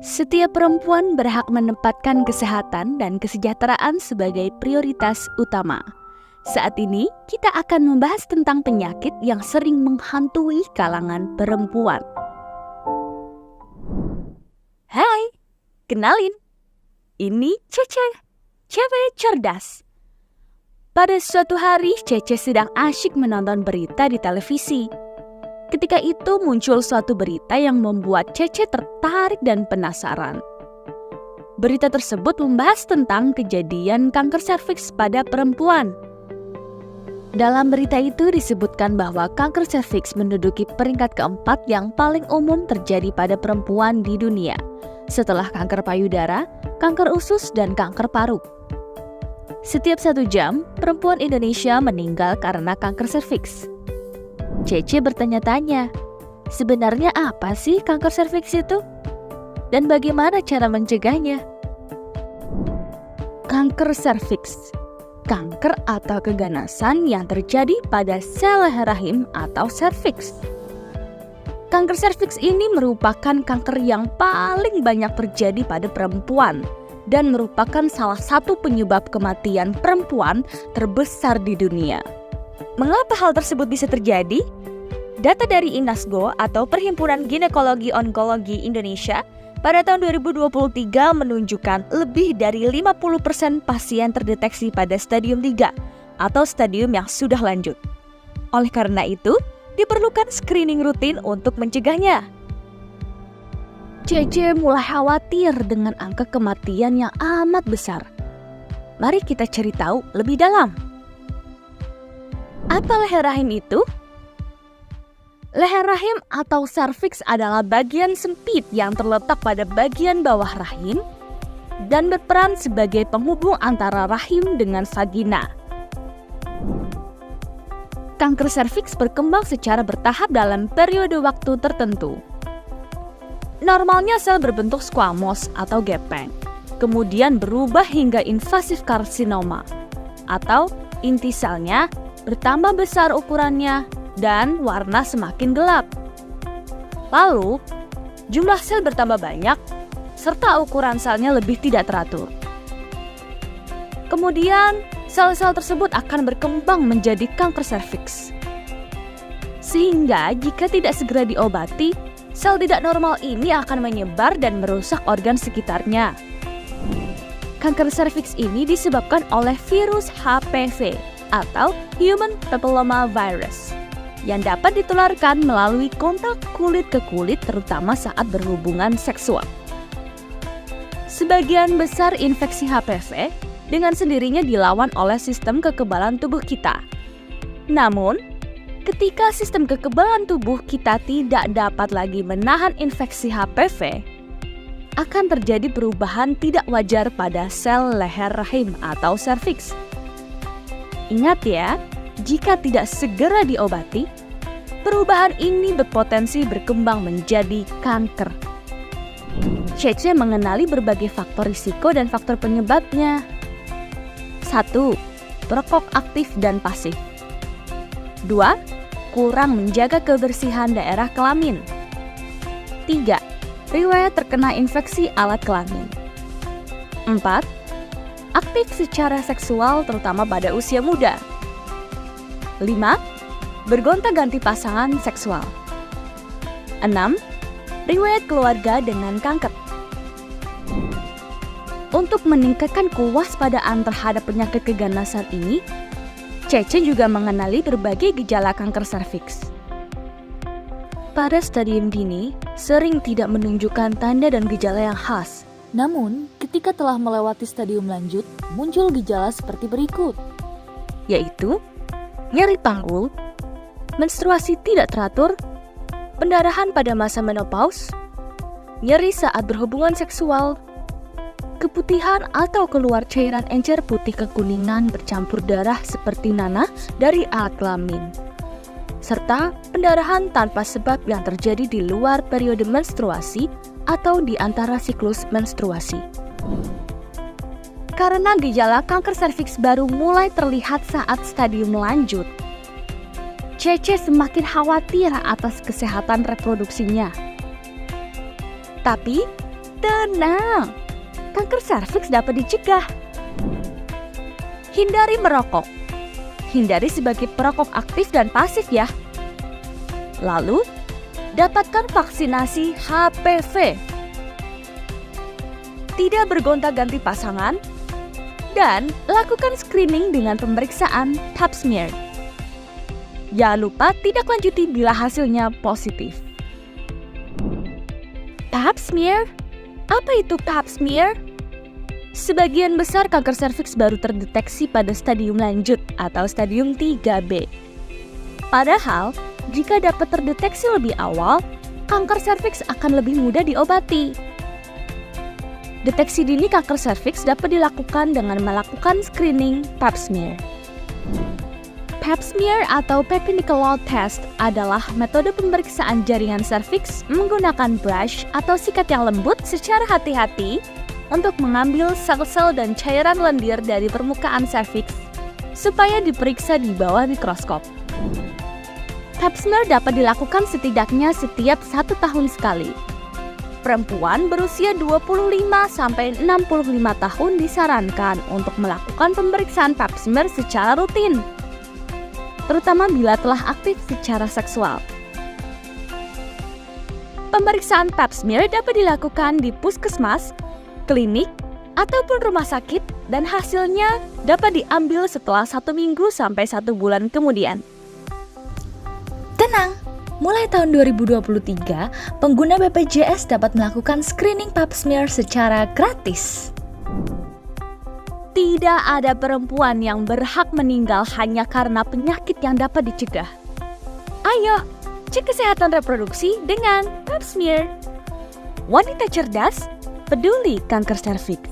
Setiap perempuan berhak menempatkan kesehatan dan kesejahteraan sebagai prioritas utama. Saat ini, kita akan membahas tentang penyakit yang sering menghantui kalangan perempuan. Hai, kenalin. Ini Cece, cewek cerdas. Pada suatu hari, Cece sedang asyik menonton berita di televisi. Ketika itu muncul suatu berita yang membuat Cece tertarik dan penasaran. Berita tersebut membahas tentang kejadian kanker serviks pada perempuan. Dalam berita itu disebutkan bahwa kanker serviks menduduki peringkat keempat yang paling umum terjadi pada perempuan di dunia, setelah kanker payudara, kanker usus, dan kanker paru. Setiap 1 jam, perempuan Indonesia meninggal karena kanker serviks. Cece bertanya-tanya, sebenarnya apa sih kanker serviks itu? Dan bagaimana cara mencegahnya? Kanker serviks, kanker atau keganasan yang terjadi pada sel leher rahim atau serviks. Kanker serviks ini merupakan kanker yang paling banyak terjadi pada perempuan dan merupakan salah satu penyebab kematian perempuan terbesar di dunia. Mengapa hal tersebut bisa terjadi? Data dari INASGO atau Perhimpunan Ginekologi Onkologi Indonesia pada tahun 2023 menunjukkan lebih dari 50% pasien terdeteksi pada stadium 3 atau stadium yang sudah lanjut. Oleh karena itu, diperlukan screening rutin untuk mencegahnya. Cece mulai khawatir dengan angka kematian yang amat besar. Mari kita cari tahu lebih dalam. Apa leher rahim itu? Leher rahim atau serviks adalah bagian sempit yang terletak pada bagian bawah rahim dan berperan sebagai penghubung antara rahim dengan vagina. Kanker serviks berkembang secara bertahap dalam periode waktu tertentu. Normalnya sel berbentuk squamous atau gepeng, kemudian berubah hingga invasif karsinoma atau inti selnya bertambah besar ukurannya dan warna semakin gelap. Lalu, jumlah sel bertambah banyak serta ukuran selnya lebih tidak teratur. Kemudian, sel-sel tersebut akan berkembang menjadi kanker serviks. Sehingga jika tidak segera diobati, sel tidak normal ini akan menyebar dan merusak organ sekitarnya. Kanker serviks ini disebabkan oleh virus HPV atau Human Papilloma Virus yang dapat ditularkan melalui kontak kulit ke kulit terutama saat berhubungan seksual. Sebagian besar infeksi HPV dengan sendirinya dilawan oleh sistem kekebalan tubuh kita. Namun, ketika sistem kekebalan tubuh kita tidak dapat lagi menahan infeksi HPV, akan terjadi perubahan tidak wajar pada sel leher rahim atau serviks. Ingat ya, jika tidak segera diobati, perubahan ini berpotensi berkembang menjadi kanker. Cece mengenali berbagai faktor risiko dan faktor penyebabnya. 1. Perokok aktif dan pasif. 2. Kurang menjaga kebersihan daerah kelamin. 3. Riwayat terkena infeksi alat kelamin. 4. Aktif secara seksual terutama pada usia muda. 5. Bergonta-ganti pasangan seksual. 6. Riwayat keluarga dengan kanker. Untuk meningkatkan kewaspadaan terhadap penyakit keganasan ini, Cece juga mengenali berbagai gejala kanker serviks. Pada stadium dini, sering tidak menunjukkan tanda dan gejala yang khas. Namun, ketika telah melewati stadium lanjut, muncul gejala seperti berikut, yaitu nyeri panggul, menstruasi tidak teratur, pendarahan pada masa menopause, nyeri saat berhubungan seksual, keputihan atau keluar cairan encer putih kekuningan bercampur darah seperti nanah dari alat kelamin, serta pendarahan tanpa sebab yang terjadi di luar periode menstruasi atau di antara siklus menstruasi. Karena gejala kanker serviks baru mulai terlihat saat stadium lanjut, Cece semakin khawatir atas kesehatan reproduksinya. Tapi, Tenang, kanker serviks dapat dicegah. Hindari merokok. Hindari sebagai perokok aktif dan pasif ya. Lalu, dapatkan vaksinasi HPV. Tidak bergonta-ganti pasangan, dan lakukan screening dengan pemeriksaan pap smear. Jangan lupa tidak lanjuti bila hasilnya positif. Pap smear? Apa itu pap smear? Sebagian besar kanker serviks baru terdeteksi pada stadium lanjut atau stadium 3B. Padahal, jika dapat terdeteksi lebih awal, kanker serviks akan lebih mudah diobati. Deteksi dini kanker serviks dapat dilakukan dengan melakukan screening pap smear. Pap smear atau Pap Nicolau test adalah metode pemeriksaan jaringan serviks menggunakan brush atau sikat yang lembut secara hati-hati untuk mengambil sel-sel dan cairan lendir dari permukaan serviks supaya diperiksa di bawah mikroskop. Pap smear dapat dilakukan setidaknya setiap 1 tahun sekali. Perempuan berusia 25-65 tahun disarankan untuk melakukan pemeriksaan pap smear secara rutin, terutama bila telah aktif secara seksual. Pemeriksaan pap smear dapat dilakukan di puskesmas, klinik, ataupun rumah sakit dan hasilnya dapat diambil setelah 1 minggu sampai 1 bulan kemudian. Tenang! Mulai tahun 2023, pengguna BPJS dapat melakukan screening pap smear secara gratis. Tidak ada perempuan yang berhak meninggal hanya karena penyakit yang dapat dicegah. Ayo, cek kesehatan reproduksi dengan pap smear. Wanita cerdas, peduli kanker serviks.